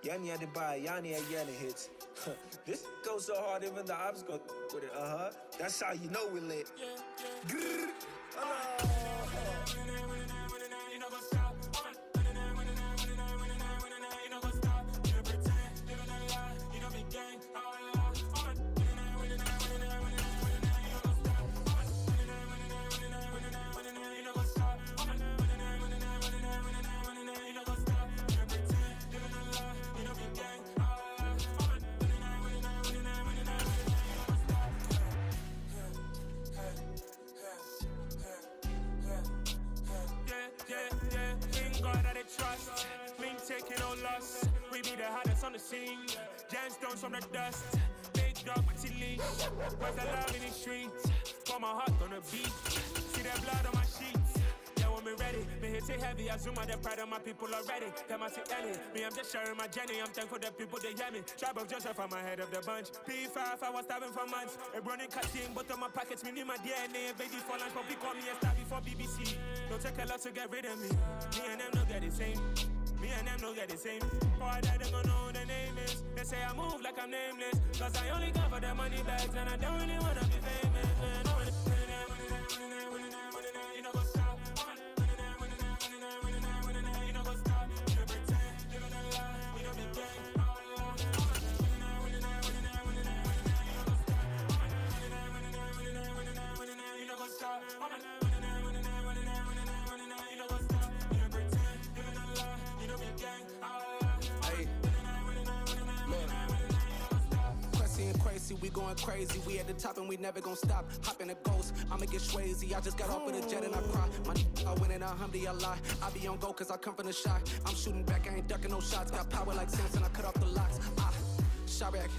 Yani had to buy, Yani had Yanni hits. This goes so hard, even the ops go with it. That's how you know we lit. Grrr. Trust, link taking no loss. We be the hottest on the scene. Gemstones from the dust. Big dog with leash. Where's the love in the streets? Pour my heart on the beat. See that blood on my sheets. Yeah, when me ready, me hit it heavy. I zoom out the pride of my people already. Them I see Ellie. Me, I'm just sharing my journey. I'm thankful that people they hear me. Tribe of Joseph, I'm ahead of the bunch. P5, I was starving for months. A running cutting, but on my pockets, me need my DNA. Baby for lunch, but call me a star before BBC. Don't take a lot to get rid of me. Me and them don't get the same. Me and them don't get the same. Boy, that they gon' know the name is. They say I move like I'm nameless. Cause I only got for the money bags. And I don't really wanna be famous. You know what's up. You know what's up. You know pretend. Living a lie. We don't be gang. You know what's up. We going crazy, we at the top and we never gon' stop. Hop in a ghost, I'ma get swayzy. I just got off with a jet and I cry. I win in a Humvee, I lie. I be on go cause I come from the shot. I'm shooting back, I ain't ducking no shots. Got power like Samson, I cut off the locks. Shot back.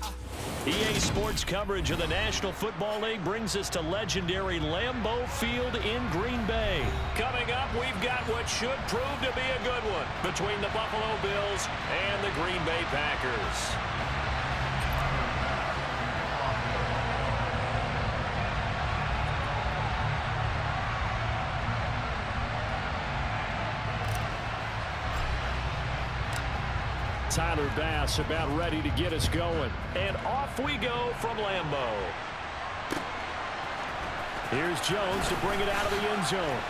EA Sports coverage of the National Football League brings us to legendary Lambeau Field in Green Bay. Coming up, we've got what should prove to be a good one between the Buffalo Bills and the Green Bay Packers. Tyler Bass about ready to get us going. And off we go from Lambeau. Here's Jones to bring it out of the end zone.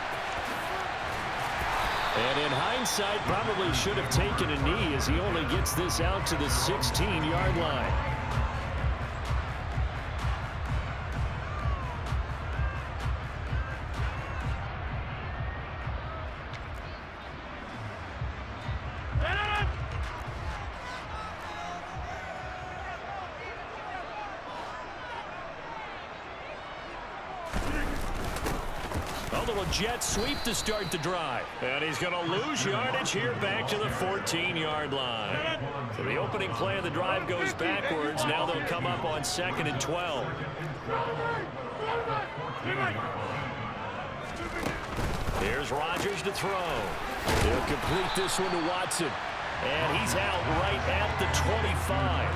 And in hindsight, probably should have taken a knee as he only gets this out to the 16-yard line. Jet sweep to start the drive. And he's going to lose yardage here back to the 14-yard line. So the opening play of the drive goes backwards. Now they'll come up on 2nd and 12. Here's Rodgers to throw. He'll complete this one to Watson. And he's out right at the 25.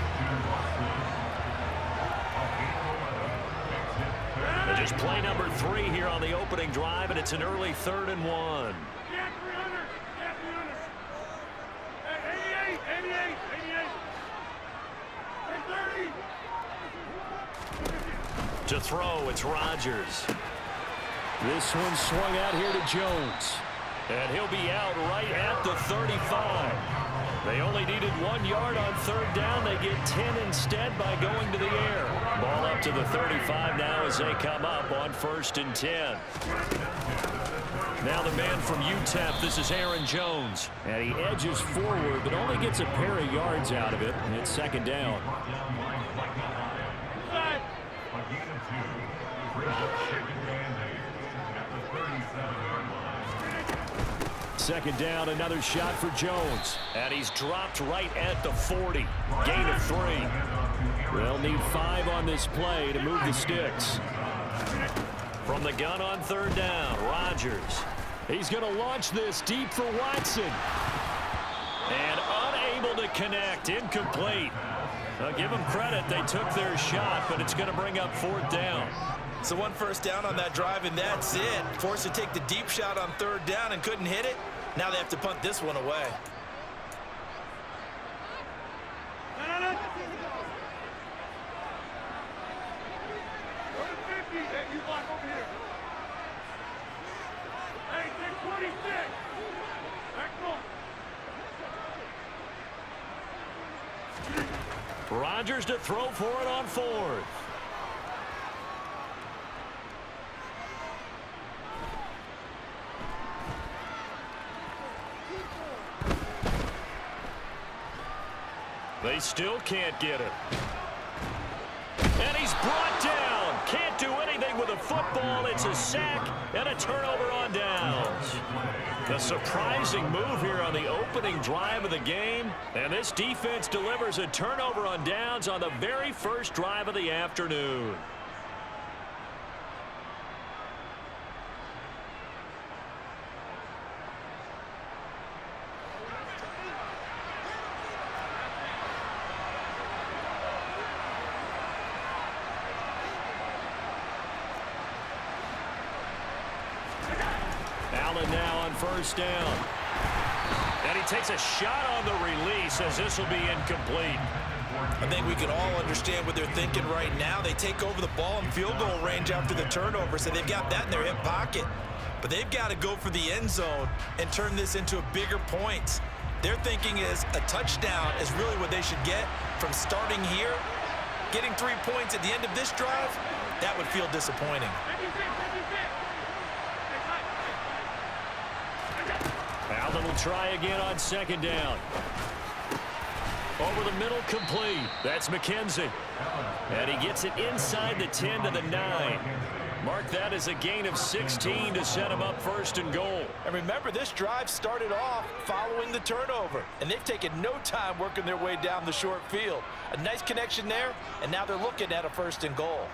Just play number 3 here on the opening drive, and it's an early 3rd and 1. To throw, it's Rodgers. This one swung out here to Jones. And he'll be out right at the 35. They only needed 1 yard on 3rd down. They get 10 instead by going to the air. Ball up to the 35 now as they come up on 1st and 10. Now the man from UTEP, this is Aaron Jones. And he edges forward, but only gets a pair of yards out of it. And it's 2nd down. Second down, another shot for Jones. And he's dropped right at the 40. Gain of 3. They'll need 5 on this play to move the sticks. From the gun on 3rd down, Rodgers. He's going to launch this deep for Watson. And unable to connect, incomplete. I'll give them credit, they took their shot, but it's going to bring up 4th down. So 1 first down on that drive, and that's it. Forced to take the deep shot on 3rd down and couldn't hit it. Now they have to punt this one away. Rodgers to throw for it on 4th. They still can't get it. And he's brought down. Can't do anything with a football. It's a sack and a turnover on downs. A surprising move here on the opening drive of the game. And this defense delivers a turnover on downs on the very first drive of the afternoon. Allen now on first down. And he takes a shot on the release as this will be incomplete. I think we can all understand what they're thinking right now. They take over the ball in field goal range after the turnover, so they've got that in their hip pocket. But they've got to go for the end zone and turn this into a bigger point. Their thinking is a touchdown is really what they should get from starting here. Getting 3 points at the end of this drive, that would feel disappointing. Allen will try again on second down. Over the middle, complete. That's McKenzie. And he gets it inside the 10 to the 9. Mark that as a gain of 16 to set him up first and goal. And remember, this drive started off following the turnover, and they've taken no time working their way down the short field. A nice connection there, and now they're looking at a first and goal.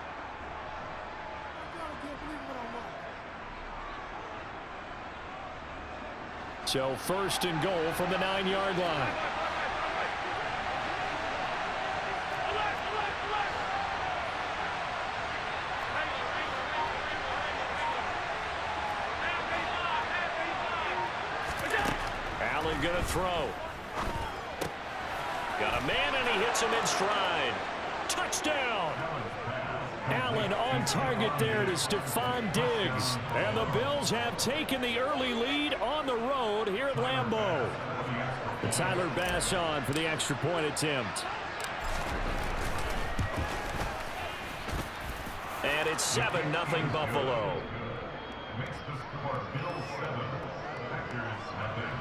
So first and goal from the 9-yard line. Allen gonna throw. Got a man and he hits him in stride. Touchdown! Allen on target there to Stephon Diggs. And the Bills have taken the early lead on the road here at Lambeau. And Tyler Bass on for the extra point attempt. And it's 7-0 Buffalo. Makes the score Bills 7, Packers nothing.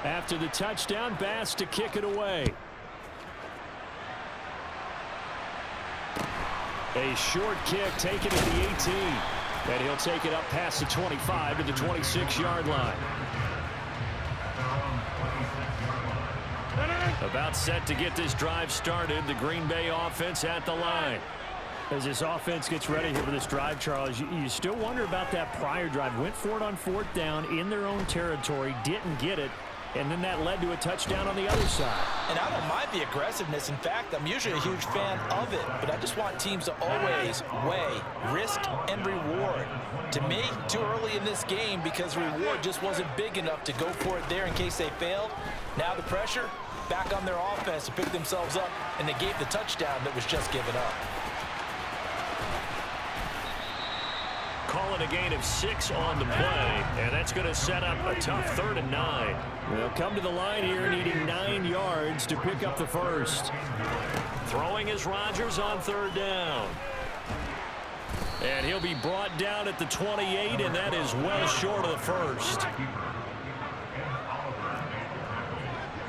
After the touchdown, Bass to kick it away. A short kick taken at the 18. And he'll take it up past the 25 to the 26-yard line. About set to get this drive started. The Green Bay offense at the line. As this offense gets ready here for this drive, Charles, you still wonder about that prior drive. Went for it on 4th down in their own territory, didn't get it, and then that led to a touchdown on the other side. And I don't mind the aggressiveness. In fact, I'm usually a huge fan of it, but I just want teams to always weigh risk and reward. To me, too early in this game because reward just wasn't big enough to go for it there in case they failed. Now the pressure back on their offense to pick themselves up, and they gave the touchdown that was just given up. Calling a gain of 6 on the play, and that's going to set up a tough 3rd and 9. They'll come to the line here needing 9 yards to pick up the first. Throwing is Rodgers on 3rd down. And he'll be brought down at the 28, and that is well short of the first.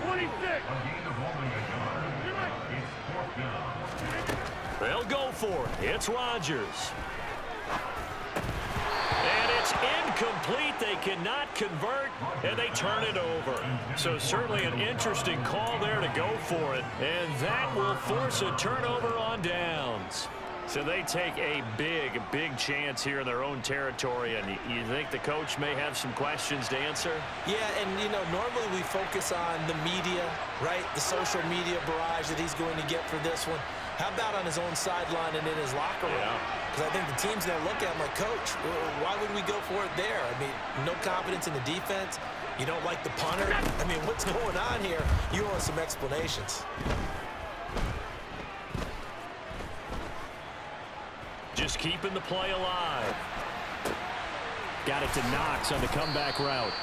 26. They'll go for it. It's Rodgers. And it's incomplete. They cannot convert, and they turn it over. So certainly an interesting call there to go for it. And that will force a turnover on downs. So they take a big chance here in their own territory. And you think the coach may have some questions to answer? Yeah, and, you know, normally we focus on the media, right? The social media barrage that he's going to get for this one. How about on his own sideline and in his locker room? Because I think the team's going to look at him like, Coach, why would we go for it there? I mean, no confidence in the defense. You don't like the punter. I mean, what's going on here? You owe us some explanations. Just keeping the play alive. Got it to Knox on the comeback route.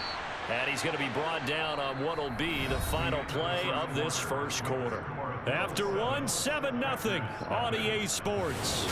And he's going to be brought down on what will be the final play of this first quarter. After one, 7-0 on EA Sports.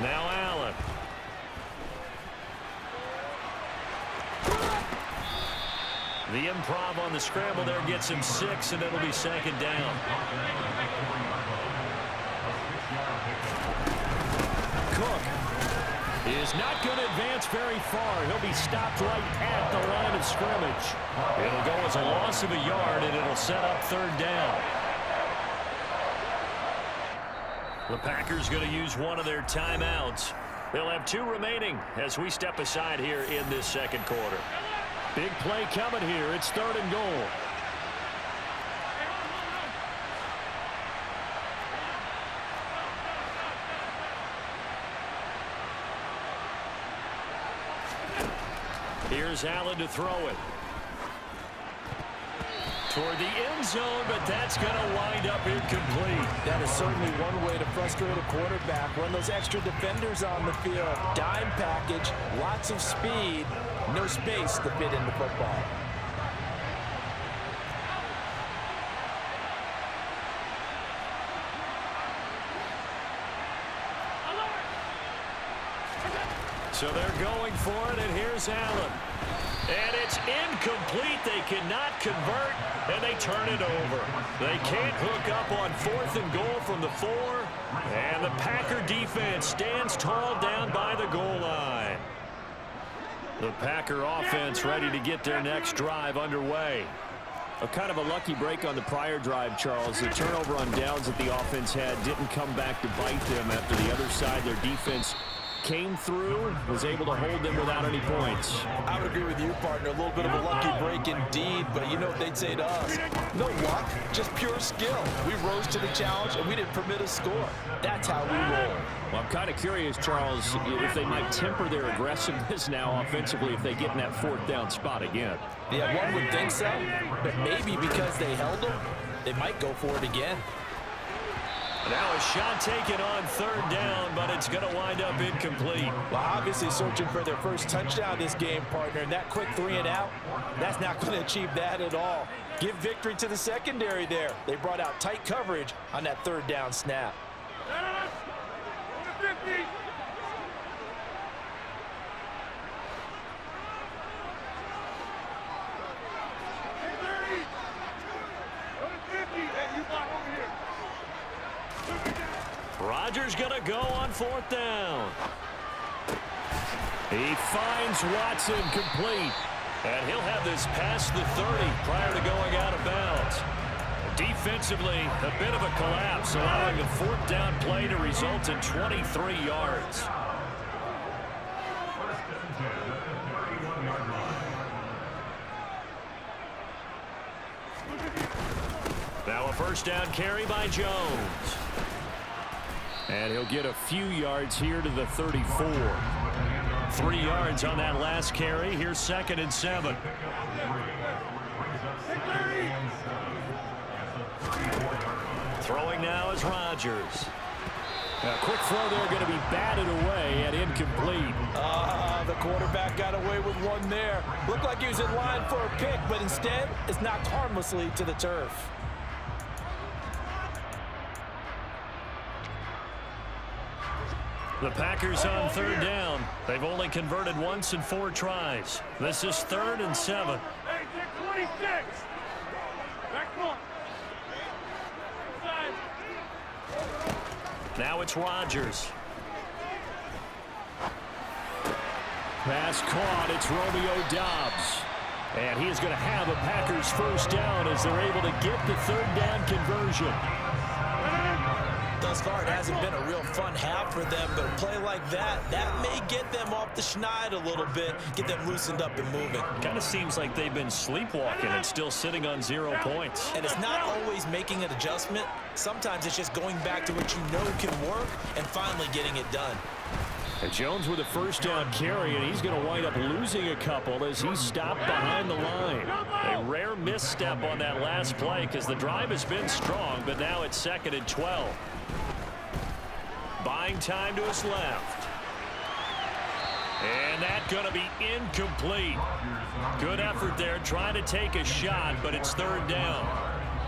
Now Allen. The improv on the scramble there gets him 6, and it'll be second down. Cook is not going to advance very far. He'll be stopped right at the line of scrimmage. It'll go as a loss of a yard, and it'll set up third down. The Packers going to use one of their timeouts. They'll have 2 remaining as we step aside here in this second quarter. Big play coming here. It's 3rd and goal. Here's Allen to throw it. Toward the end zone, but that's going to wind up incomplete. That is certainly one way to frustrate a quarterback. Run those extra defenders on the field. Dime package, lots of speed, no space to fit in the football. So they're going for it, and here's Allen. And it's incomplete. They cannot convert, and they turn it over. They can't hook up on 4th and goal from the 4, and the Packer defense stands tall down by the goal line. The Packer offense ready to get their next drive underway. A kind of a lucky break on the prior drive, Charles. The turnover on downs that the offense had didn't come back to bite them after the other side. Their defense came through, was able to hold them without any points. I would agree with you, partner. A little bit of a lucky break indeed, but you know what they'd say to us? No luck, just pure skill. We rose to the challenge, and we didn't permit a score. That's how we roll. Well, I'm kind of curious, Charles, if they might temper their aggressiveness now offensively if they get in that 4th down spot again. Yeah, one would think so, but maybe because they held them, they might go for it again. Now a shot taken on 3rd down, but it's going to wind up incomplete. Well, obviously searching for their first touchdown this game, partner, and that quick 3 and out, that's not going to achieve that at all. Give victory to the secondary there. They brought out tight coverage on that 3rd down snap. Rodgers going to go on 4th down. He finds Watson complete. And he'll have this past the 30 prior to going out of bounds. Defensively, a bit of a collapse, allowing a 4th down play to result in 23 yards. Now a 1st down carry by Jones. And he'll get a few yards here to the 34. 3 yards on that last carry. Here's 2nd and 7. Throwing now is Rodgers. A quick throw there going to be batted away and incomplete. The quarterback got away with one there. Looked like he was in line for a pick, but instead it's knocked harmlessly to the turf. The Packers on 3rd down. They've only converted once in 4 tries. This is 3rd and 7. Hey, 26. Back one. Now it's Rodgers. Pass caught. It's Romeo Doubs. And he is going to have a Packers first down as they're able to get the third down conversion. Thus far, it hasn't been a real fun half for them, but a play like that may get them off the schneid a little bit, get them loosened up and moving. Kind of seems like they've been sleepwalking and still sitting on 0 points. And it's not always making an adjustment. Sometimes it's just going back to what you know can work and finally getting it done. And Jones with a first down carry, and he's going to wind up losing a couple as he's stopped behind the line. A rare misstep on that last play because the drive has been strong, but now it's 2nd and 12. Buying time to his left. And that's going to be incomplete. Good effort there trying to take a shot, but it's 3rd down.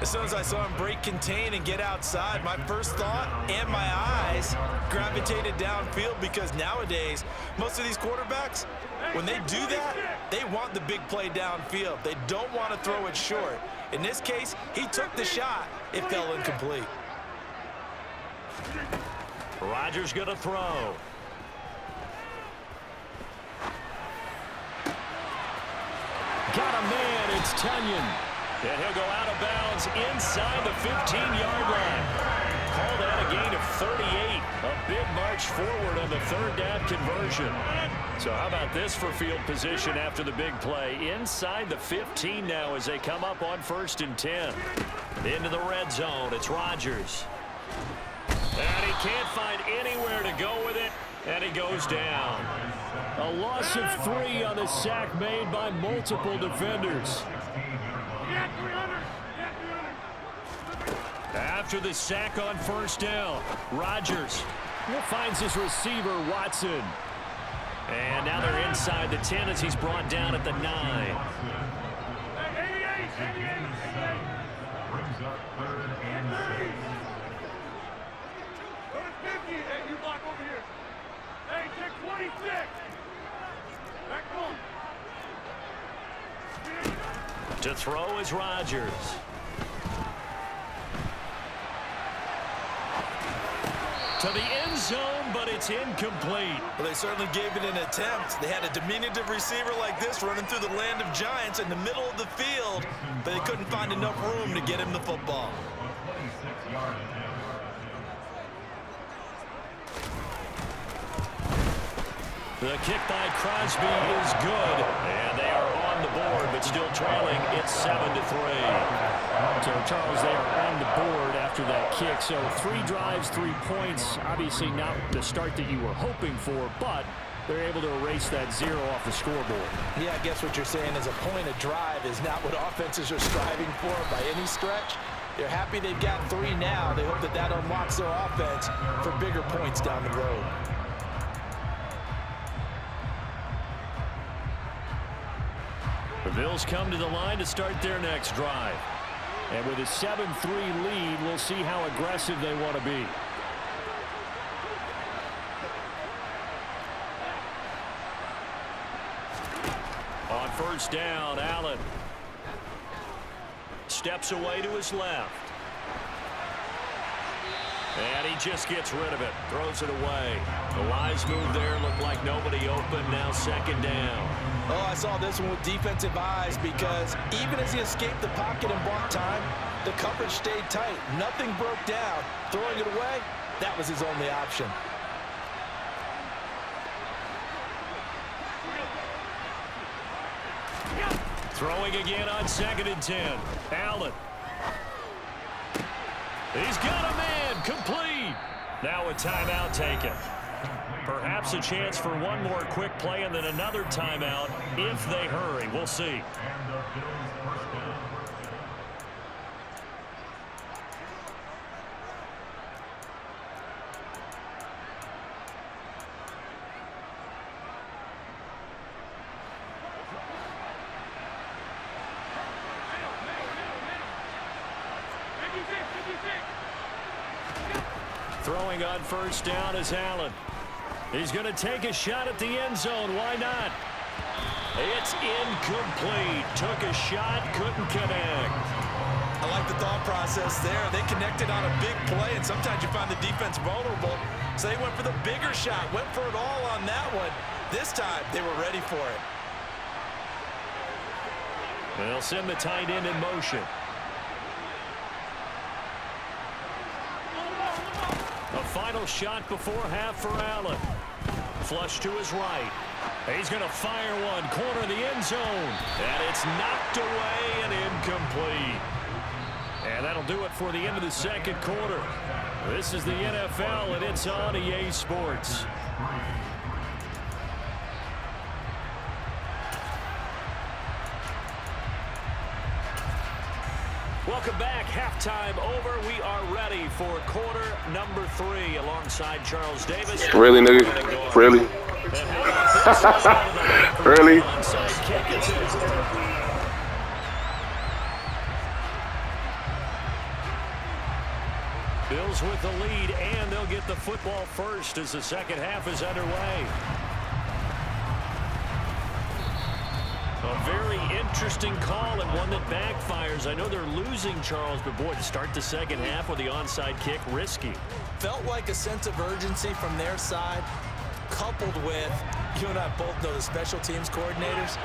As soon as I saw him break contain and get outside, my first thought and my eyes gravitated downfield because nowadays, most of these quarterbacks, when they do that, they want the big play downfield. They don't want to throw it short. In this case, he took the shot. It fell incomplete. Rodgers going to throw. Got a man. It's Tunyon. And he'll go out of bounds inside the 15-yard line. Call that a gain of 38. A big march forward on the 3rd down conversion. So how about this for field position after the big play? Inside the 15 now as they come up on 1st and 10. Into the red zone. It's Rodgers. And he can't find anywhere to go with it. And he goes down. A loss of 3 on the sack made by multiple defenders. After the sack on 1st down, Rodgers finds his receiver, Watson. And now they're inside the 10 as he's brought down at the 9. Brings up 3rd and 6. Hey, you block over here. Hey, check 26. Back home. To throw is Rodgers. To the end zone, but it's incomplete. Well, they certainly gave it an attempt. They had a diminutive receiver like this running through the land of giants in the middle of the field, but they couldn't find enough room to get him the football. 26-yard attempt. The kick by Crosby is good, and they are on the board, but still trailing. It's 7-3. So, Charles, they are on the board after that kick. So 3 drives, 3 points. Obviously not the start that you were hoping for, but they're able to erase that 0 off the scoreboard. Yeah, I guess what you're saying is a point of drive is not what offenses are striving for by any stretch. They're happy they've got 3 now. They hope that that unlocks their offense for bigger points down the road. The Bills come to the line to start their next drive. And with a 7-3 lead, we'll see how aggressive they want to be. On 1st down, Allen steps away to his left. And he just gets rid of it, throws it away. The wise move there, looked like nobody open, now 2nd down. Oh, I saw this one with defensive eyes because even as he escaped the pocket and bought time, the coverage stayed tight. Nothing broke down. Throwing it away, that was his only option. Throwing again on 2nd and 10. Allen. He's got a man, complete. Now a timeout taken. Perhaps a chance for one more quick play and then another timeout if they hurry. We'll see. And the Bills first down. Throwing on 1st down is Allen. He's going to take a shot at the end zone. Why not? It's incomplete. Took a shot, couldn't connect. I like the thought process there. They connected on a big play, and sometimes you find the defense vulnerable. So they went for the bigger shot, went for it all on that one. This time, they were ready for it. They'll send the tight end in motion. A final shot before half for Allen. Flush to his right. He's going to fire one, corner of the end zone. And it's knocked away and incomplete. And that'll do it for the end of the second quarter. This is the NFL, and it's on EA Sports. Welcome back. Halftime over. We are ready for quarter number 3 alongside Charles Davis. Really, nigga? Really? Really? Bills with the lead, and they'll get the football first as the second half is underway. A very interesting call and one that backfires. I know they're losing, Charles, but boy, to start the second half with the onside kick, risky. Felt like a sense of urgency from their side, coupled with, you and I both know the special teams coordinators,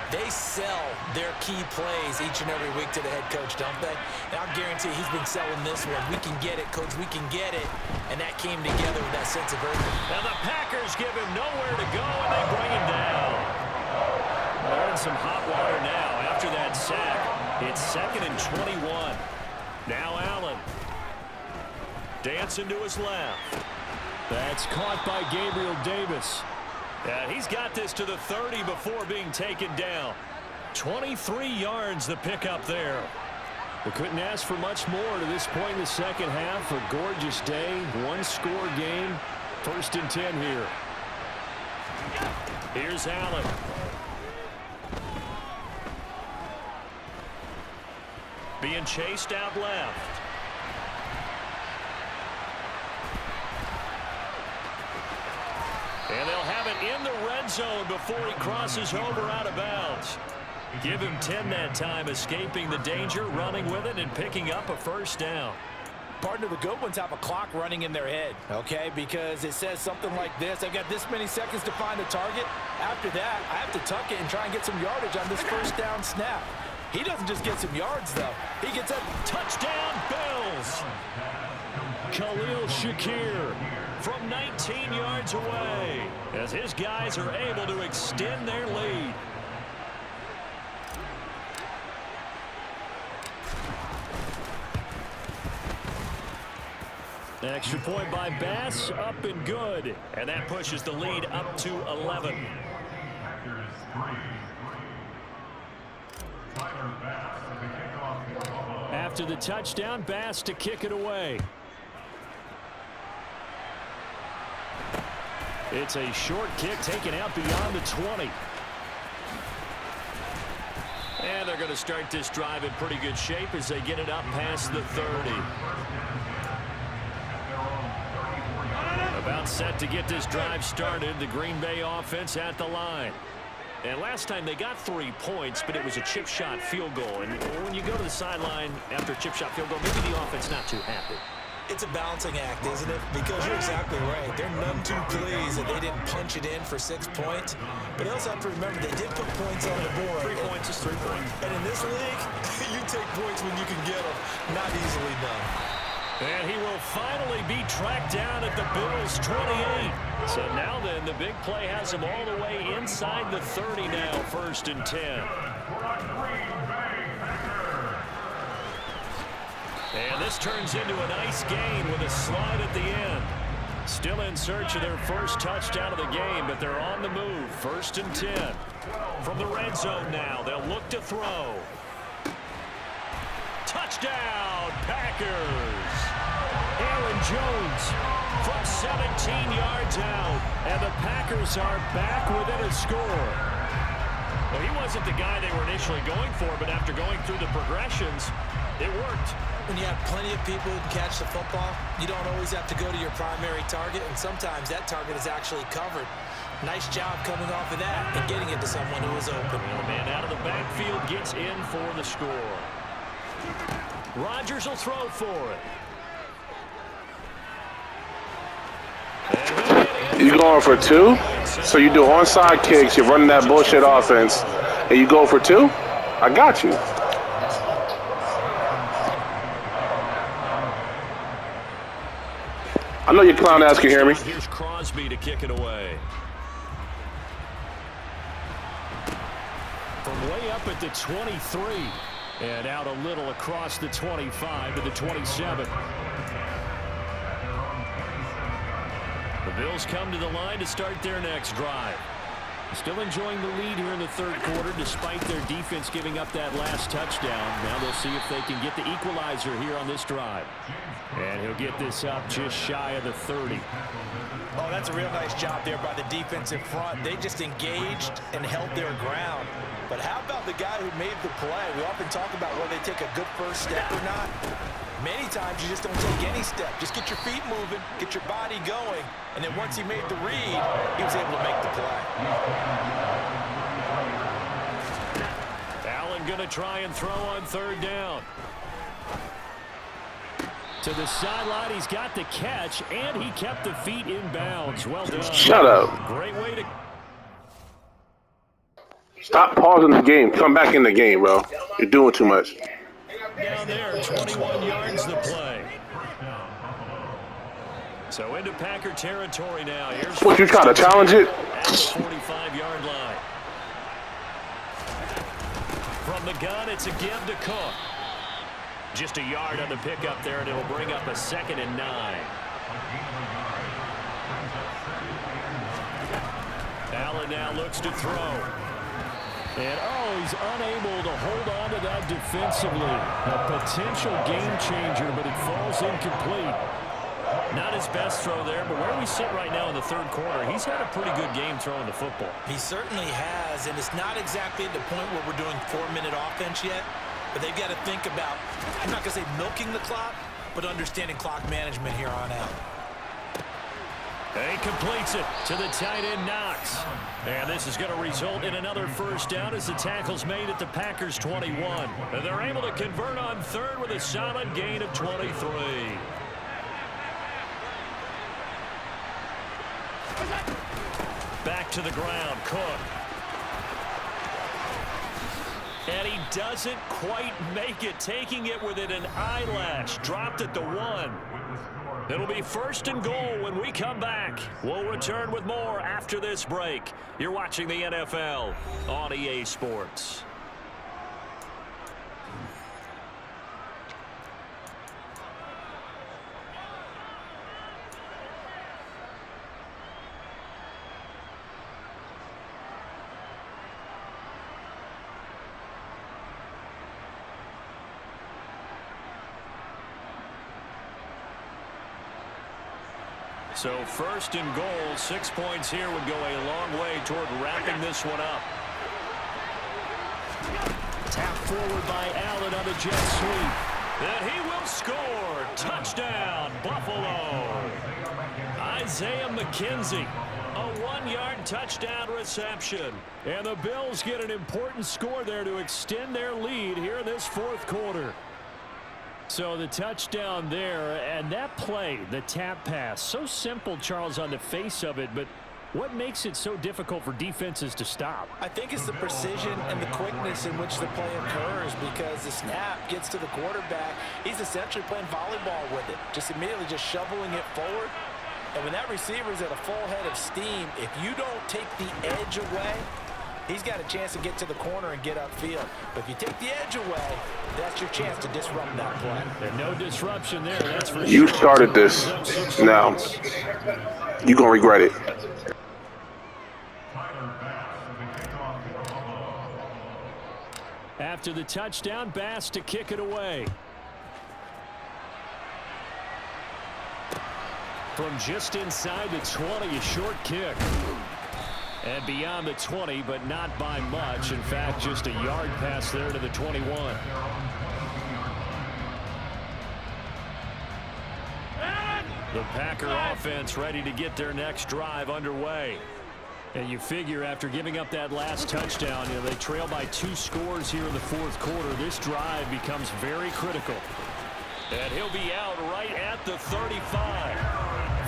they sell their key plays each and every week to the head coach, don't they? And I'll guarantee he's been selling this one. We can get it, coach, we can get it. And that came together with that sense of urgency. Now the Packers give him nowhere to go, and they bring him down. They're in some hot water now after that sack. It's 2nd and 21. Now Allen. Dancing to his left. That's caught by Gabriel Davis. Yeah, he's got this to the 30 before being taken down. 23 yards the pickup there. We couldn't ask for much more to this point in the second half. A gorgeous day, one-score game. 1st and 10 here. Here's Allen. Being chased out left. And they'll have it in the red zone before he crosses over out of bounds. Give him 10 that time, escaping the danger, running with it, and picking up a first down. Partner, the good ones have a clock running in their head, okay? Because it says something like this. I've got this many seconds to find the target. After that, I have to tuck it and try and get some yardage on this first down snap. He doesn't just get some yards, though. He gets a touchdown, Bills. Khalil Shakir from 19 yards away as his guys are able to extend their lead. Extra point by Bass, up and good. And that pushes the lead up to 11. After the touchdown, Bass to kick it away. It's a short kick taken out beyond the 20. And they're going to start this drive in pretty good shape as they get it up past the 30. About set to get this drive started. The Green Bay offense at the line. And last time they got 3 points, but it was a chip shot field goal. And when you go to the sideline after a chip shot field goal, maybe the offense not too happy. It's a balancing act, isn't it? Because you're exactly right. They're none too pleased that they didn't punch it in for 6 points. But they also have to remember they did put points on the board. 3 points is 3 points. And in this league, you take points when you can get them. Not easily done. And he will finally be tracked down at the Bills' 28. So now then, the big play has him all the way inside the 30 now, 1st and 10. And this turns into a nice gain with a slide at the end. Still in search of their first touchdown of the game, but they're on the move. 1st and 10. From the red zone now, they'll look to throw. Touchdown, Packers! Aaron Jones from 17 yards out, and the Packers are back within a score. Well, he wasn't the guy they were initially going for, but after going through the progressions, it worked. When you have plenty of people who can catch the football, you don't always have to go to your primary target, and sometimes that target is actually covered. Nice job coming off of that and getting it to someone who was open. And the man out of the backfield gets in for the score. Rodgers will throw for it. You going for 2? So you do onside kicks, you're running that bullshit offense, and you go for 2? I got you. I know your clown ass can hear me. Here's Crosby to kick it away. From way up at the 23. And out a little across the 25 to the 27. The Bills come to the line to start their next drive. Still enjoying the lead here in the third quarter despite their defense giving up that last touchdown. Now they'll see if they can get the equalizer here on this drive. And he'll get this up just shy of the 30. Oh, that's a real nice job there by the defense in front. They just engaged and held their ground. But how about the guy who made the play? We often talk about whether they take a good first step or not. Many times you just don't take any step. Just get your feet moving, get your body going, and then once he made the read, he was able to make the play. Allen going to try and throw on third down. To the sideline, he's got the catch, and he kept the feet in bounds. Well done. Shut up. Great way to... Stop pausing the game. Come back in the game, bro. You're doing too much. Down there, 21 yards the play. So into Packer territory now. Here's what, you try to challenge it? At the 45-yard line. From the gun, it's a give to Cook. Just a yard on the pickup there, and it'll bring up a 2nd and 9. Allen now looks to throw. And, he's unable to hold on to that defensively. A potential game changer, but it falls incomplete. Not his best throw there, but where we sit right now in the third quarter, he's had a pretty good game throwing the football. He certainly has, and it's not exactly at the point where we're doing 4-minute offense yet, but they've got to think about, I'm not going to say milking the clock, but understanding clock management here on out. And he completes it to the tight end, Knox. And this is going to result in another first down as the tackle's made at the Packers' 21. And they're able to convert on third with a solid gain of 23. Back to the ground, Cook. And he doesn't quite make it, taking it within an eyelash. Dropped at the 1. It'll be 1st and goal when we come back. We'll return with more after this break. You're watching the NFL on EA Sports. So 1st and goal, 6 points here would go a long way toward wrapping this one up. Tap forward by Allen on the jet sweep. And he will score. Touchdown, Buffalo. Isaiah McKenzie, a 1-yard touchdown reception. And the Bills get an important score there to extend their lead here in this fourth quarter. So the touchdown there, and that play, the tap pass, so simple, Charles, on the face of it, but what makes it so difficult for defenses to stop? I think it's the precision and the quickness in which the play occurs, because the snap gets to the quarterback. He's essentially playing volleyball with it, just immediately just shoveling it forward. And when that receiver's at a full head of steam, if you don't take the edge away, he's got a chance to get to the corner and get upfield. But if you take the edge away, that's your chance to disrupt that play. And no disruption there, that's for sure. You started this. Now, you're going to regret it. After the touchdown, Bass to kick it away. From just inside the 20, a short kick. And beyond the 20, but not by much. In fact, just a yard pass there to the 21. The Packer offense ready to get their next drive underway. And you figure after giving up that last touchdown, they trail by 2 scores here in the fourth quarter. This drive becomes very critical. And he'll be out right at the 35.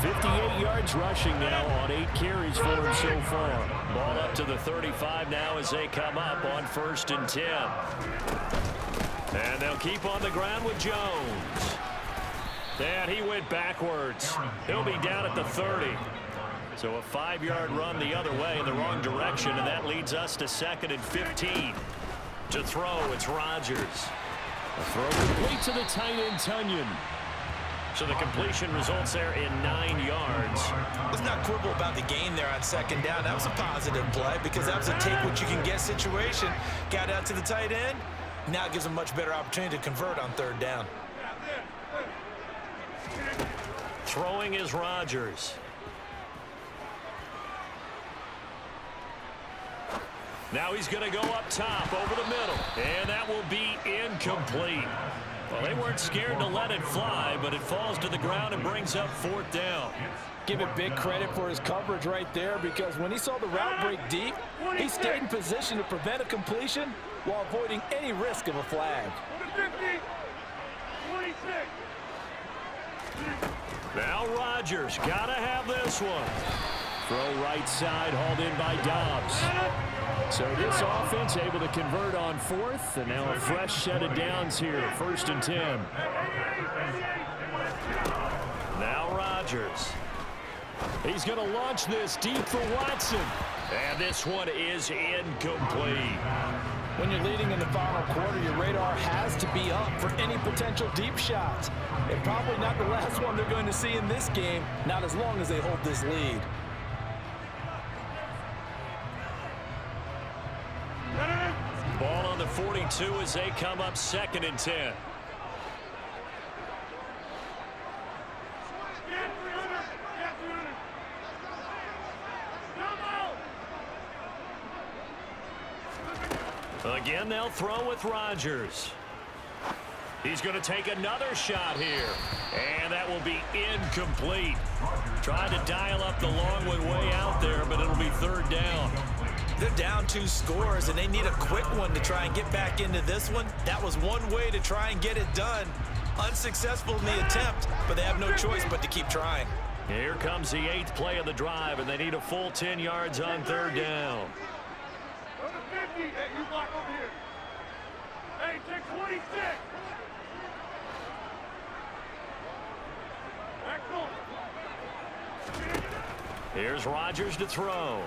58 yards rushing now on 8 carries for him so far. Ball up to the 35 now as they come up on 1st and 10. And they'll keep on the ground with Jones. And he went backwards. He'll be down at the 30. So a 5-yard run the other way in the wrong direction, and that leads us to 2nd and 15. To throw, it's Rodgers. A throw complete to the tight end, Tunyon. So the completion results there in 9 yards. Let's not quibble about the gain there on 2nd down. That was a positive play because that was a take-what-you-can-get situation. Got out to the tight end. Now it gives them much better opportunity to convert on 3rd down. Throwing is Rodgers. Now he's going to go up top over the middle, and that will be incomplete. Well, they weren't scared to let it fly, but it falls to the ground and brings up 4th down. Give it big credit for his coverage right there, because when he saw the route break deep, he stayed in position to prevent a completion while avoiding any risk of a flag. Now Rodgers got to have this one. Throw right side, hauled in by Dobbs. So this offense able to convert on 4th, and now a fresh set of downs here, 1st and 10. Now Rodgers. He's going to launch this deep for Watson. And this one is incomplete. When you're leading in the final quarter, your radar has to be up for any potential deep shots. And probably not the last one they're going to see in this game, not as long as they hold this lead. Ball on the 42 as they come up 2nd and 10. Again, they'll throw with Rodgers. He's going to take another shot here. And that will be incomplete. Trying to dial up the long one way out there, but it'll be 3rd down. They're down 2 scores, and they need a quick one to try and get back into this one. That was one way to try and get it done. Unsuccessful in the attempt, but they have no choice but to keep trying. Here comes the 8th play of the drive, and they need a full 10 yards on 3rd down. Hey, you block over here. Hey, check 26. Here's Rodgers to throw.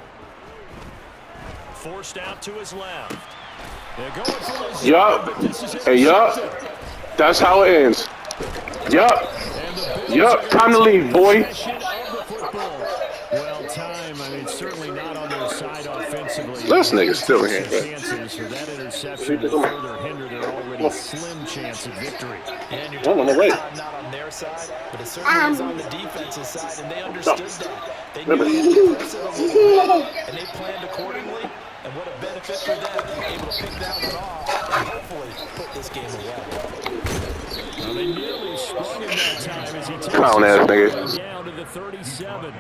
Forced out to his left. They're going for the yup. Hey, yup. That's how it ends. Yup. Yup. Time to leave, boy. Well, time, I mean, certainly not on their side offensively. This nigga's still in here. Chances for that interception to further hinder their already slim chance of victory. And you're talking about not on their side, but it certainly is on the defensive side, and they understood that. They knew they had to press it a little bit, and they planned accordingly. And what a benefit for them, able to pick that one off and hopefully put this game away. Well, they nearly sprung him that time as he takes nigga. Down to the 37.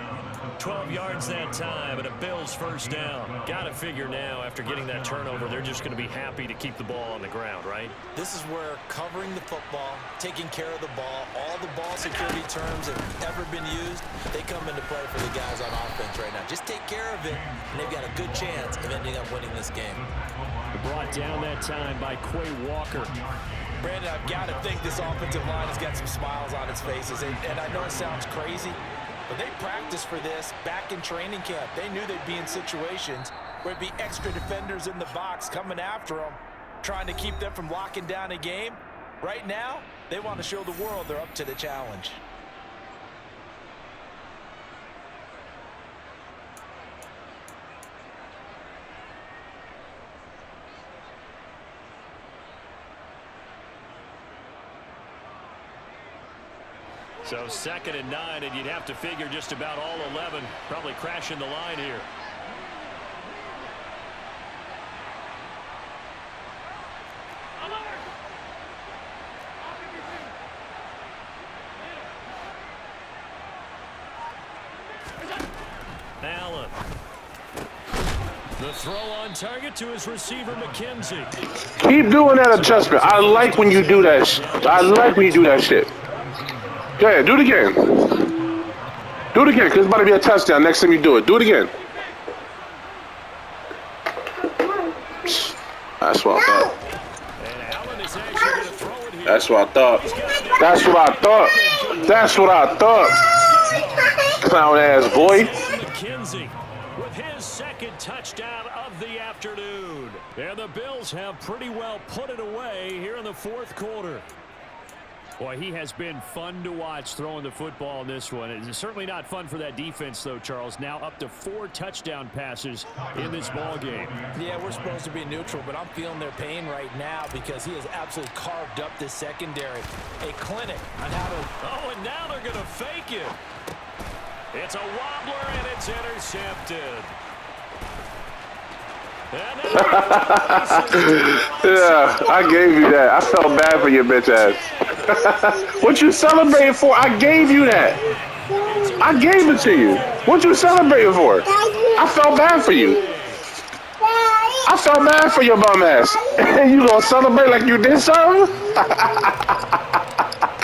12 yards that time, and a Bills 1st down. Got to figure now, after getting that turnover, they're just going to be happy to keep the ball on the ground, right? This is where covering the football, taking care of the ball, all the ball security terms that have ever been used, they come into play for the guys on offense right now. Just take care of it, and they've got a good chance of ending up winning this game. Brought down that time by Quay Walker. Brandon, I've got to think this offensive line has got some smiles on its faces. And I know it sounds crazy, but they practiced for this back in training camp. They knew they'd be in situations where it'd be extra defenders in the box coming after them, trying to keep them from locking down a game. Right now, they want to show the world they're up to the challenge. So 2nd and 9, and you'd have to figure just about all 11 probably crashing the line here. Allen The throw on target to his receiver, McKenzie. Keep doing that adjustment. I like when you do that. I like when you do that shit. Yeah, do it again. Do it again, because it's about to be a touchdown next time you do it. Do it again. That's what I thought. That's what I thought. That's what I thought. That's what I thought. Clown ass boy. McKenzie with his second touchdown of the afternoon. And the Bills have pretty well put it away here in the fourth quarter. Boy, he has been fun to watch throwing the football in this one. It's certainly not fun for that defense, though, Charles. Now up to 4 touchdown passes in this ball game. Yeah, we're supposed to be neutral, but I'm feeling their pain right now because he has absolutely carved up this secondary. A clinic on how to... Oh, and now they're going to fake it. It's a wobbler, and it's intercepted. Yeah, I gave you that. I felt bad for your bitch ass. What you celebrating for? I gave you that. I gave it to you. What you celebrating for? I felt bad for you. I felt bad for your bum ass. You gonna celebrate like you did something?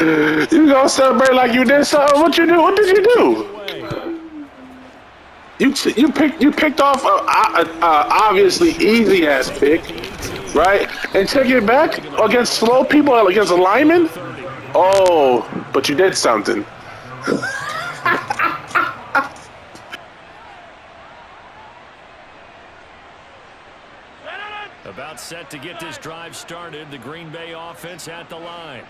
You gonna celebrate like you did something? What you do? What did you do? You picked off a obviously easy ass pick, right? And took it back against slow people, against a lineman. Oh, but you did something. About set to get this drive started, the Green Bay offense at the line.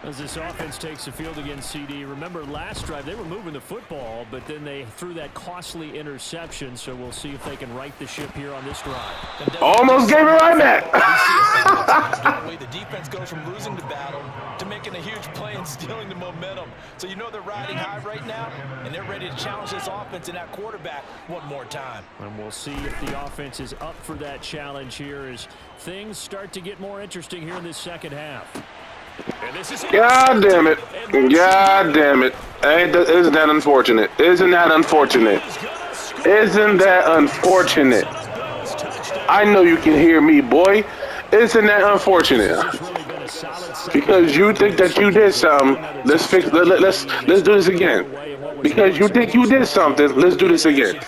As this offense takes the field against CD, remember last drive they were moving the football, but then they threw that costly interception, so we'll see if they can right the ship here on this drive. Almost gave it right back. The defense goes from losing the battle to making a huge play and stealing the momentum. So you know they're riding high right now, and they're ready to challenge this offense and that quarterback one more time. And we'll see if the offense is up for that challenge here as things start to get more interesting here in this second half. God damn it. God damn it. Isn't that unfortunate? Isn't that unfortunate? Isn't that unfortunate? I know you can hear me, boy. Isn't that unfortunate? Because you think that you did something, let's do this again. Because you think you did something, let's do this again.